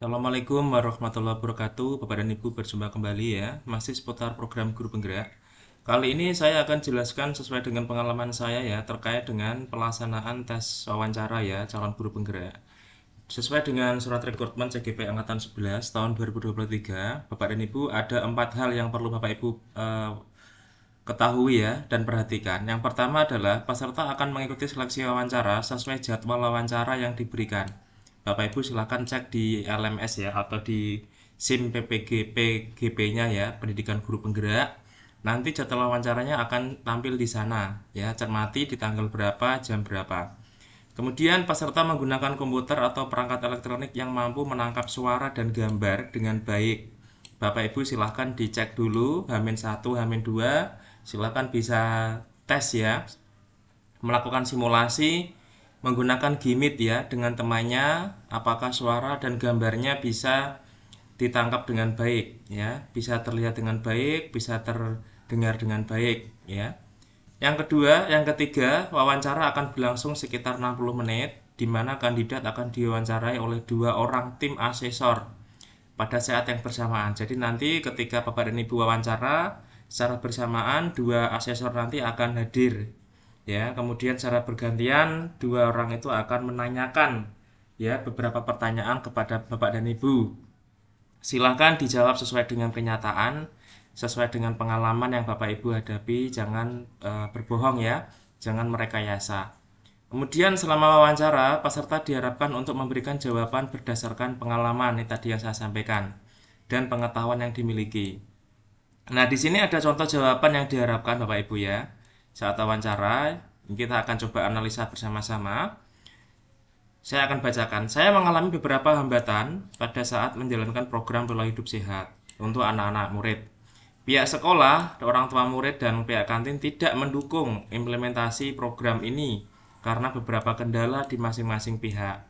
Assalamualaikum warahmatullahi wabarakatuh. Bapak dan Ibu berjumpa kembali ya. Masih seputar program guru penggerak. Kali ini saya akan jelaskan sesuai dengan pengalaman saya ya terkait dengan pelaksanaan tes wawancara ya calon guru penggerak. Sesuai dengan surat rekrutmen CGP Angkatan 11 tahun 2023, Bapak dan Ibu ada 4 hal yang perlu Bapak Ibu ketahui ya dan perhatikan. Yang pertama adalah peserta akan mengikuti seleksi wawancara sesuai jadwal wawancara yang diberikan. Bapak Ibu silakan cek di LMS ya atau di SIM PGP-nya ya, Pendidikan Guru Penggerak. Nanti jadwal wawancaranya akan tampil di sana ya, cermati di tanggal berapa, jam berapa. Kemudian peserta menggunakan komputer atau perangkat elektronik yang mampu menangkap suara dan gambar dengan baik. Bapak Ibu silahkan dicek dulu H-1, H-2, silahkan bisa tes ya, melakukan simulasi menggunakan Gimit ya dengan temannya, apakah suara dan gambarnya bisa ditangkap dengan baik ya, bisa terlihat dengan baik, bisa terdengar dengan baik ya. Yang ketiga, wawancara akan berlangsung sekitar 60 menit, di mana kandidat akan diwawancarai oleh 2 orang tim asesor pada saat yang bersamaan. Jadi nanti ketika Bapak dan Ibu wawancara, secara bersamaan 2 asesor nanti akan hadir. Ya, kemudian secara bergantian 2 orang itu akan menanyakan ya beberapa pertanyaan kepada Bapak dan Ibu. Silakan dijawab sesuai dengan kenyataan, sesuai dengan pengalaman yang Bapak Ibu hadapi, jangan berbohong ya, jangan merekayasa. Kemudian selama wawancara, peserta diharapkan untuk memberikan jawaban berdasarkan pengalaman ini tadi yang saya sampaikan dan pengetahuan yang dimiliki. Nah, di sini ada contoh jawaban yang diharapkan Bapak Ibu ya. Saat wawancara, kita akan coba analisa bersama-sama. Saya akan bacakan. Saya mengalami beberapa hambatan pada saat menjalankan program pola hidup sehat untuk anak-anak murid. Pihak sekolah, orang tua murid, dan pihak kantin tidak mendukung implementasi program ini karena beberapa kendala di masing-masing pihak.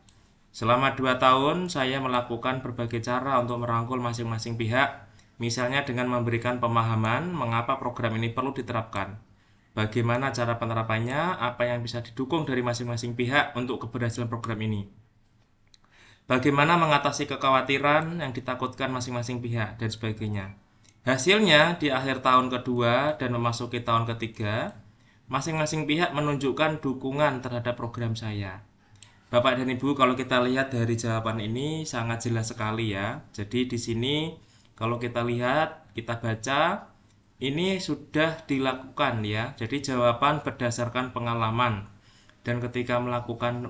Selama 2 tahun, saya melakukan berbagai cara untuk merangkul masing-masing pihak, misalnya dengan memberikan pemahaman mengapa program ini perlu diterapkan. Bagaimana cara penerapannya, apa yang bisa didukung dari masing-masing pihak untuk keberhasilan program ini. Bagaimana mengatasi kekhawatiran yang ditakutkan masing-masing pihak, dan sebagainya. Hasilnya, di akhir tahun kedua dan memasuki tahun ketiga, masing-masing pihak menunjukkan dukungan terhadap program saya. Bapak dan Ibu, kalau kita lihat dari jawaban ini sangat jelas sekali ya. Jadi di sini kalau kita lihat, kita baca, ini sudah dilakukan ya. Jadi jawaban berdasarkan pengalaman. Dan ketika melakukan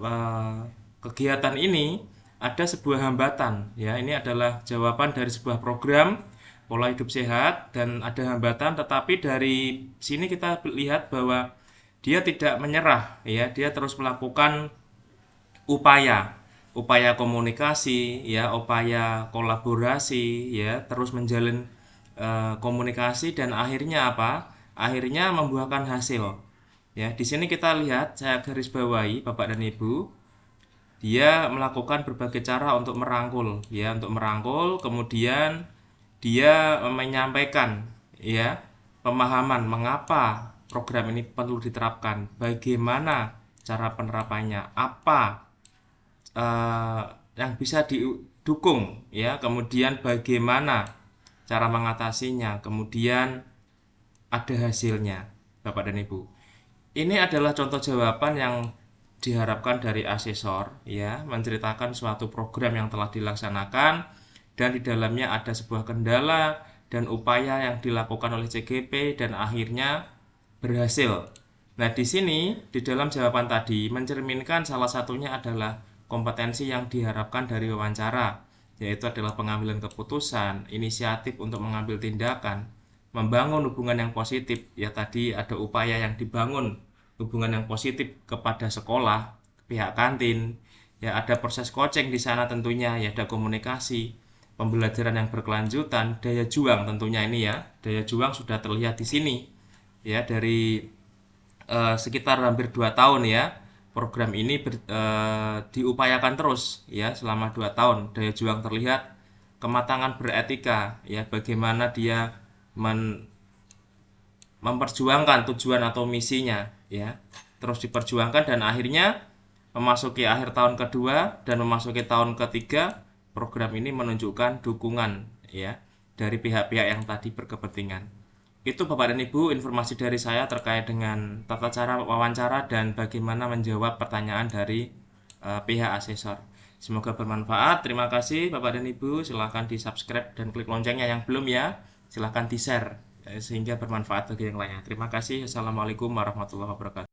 kegiatan ini ada sebuah hambatan ya. Ini adalah jawaban dari sebuah program pola hidup sehat dan ada hambatan, tetapi dari sini kita lihat bahwa dia tidak menyerah ya. Dia terus melakukan upaya komunikasi ya, upaya kolaborasi ya, terus menjalin komunikasi dan akhirnya apa? Akhirnya membuahkan hasil. Ya, di sini kita lihat saya garis bawahi Bapak dan Ibu, dia melakukan berbagai cara untuk merangkul ya, untuk merangkul, kemudian dia menyampaikan ya pemahaman mengapa program ini perlu diterapkan, bagaimana cara penerapannya, apa eh, yang bisa didukung ya, kemudian bagaimana cara mengatasinya, kemudian ada hasilnya Bapak dan Ibu. Ini adalah contoh jawaban yang diharapkan dari asesor ya, menceritakan suatu program yang telah dilaksanakan dan di dalamnya ada sebuah kendala dan upaya yang dilakukan oleh CGP dan akhirnya berhasil. Nah, di sini di dalam jawaban tadi mencerminkan salah satunya adalah kompetensi yang diharapkan dari wawancara, yaitu adalah pengambilan keputusan, inisiatif untuk mengambil tindakan, membangun hubungan yang positif. Ya, tadi ada upaya yang dibangun, hubungan yang positif kepada sekolah, pihak kantin. Ya, ada proses coaching di sana tentunya, ya ada komunikasi, pembelajaran yang berkelanjutan, daya juang tentunya ini ya. Daya juang sudah terlihat di sini. Ya, dari sekitar hampir 2 tahun ya. Program ini diupayakan terus ya selama 2 tahun. Daya juang terlihat, kematangan beretika ya, bagaimana dia memperjuangkan tujuan atau misinya ya. Terus diperjuangkan dan akhirnya memasuki akhir tahun kedua dan memasuki tahun ketiga program ini menunjukkan dukungan ya dari pihak-pihak yang tadi berkepentingan. Itu Bapak dan Ibu informasi dari saya terkait dengan tata cara wawancara dan bagaimana menjawab pertanyaan dari pihak asesor. Semoga bermanfaat. Terima kasih Bapak dan Ibu. Silahkan di subscribe dan klik loncengnya yang belum ya. Silahkan di share sehingga bermanfaat bagi yang lainnya. Terima kasih. Assalamualaikum warahmatullahi wabarakatuh.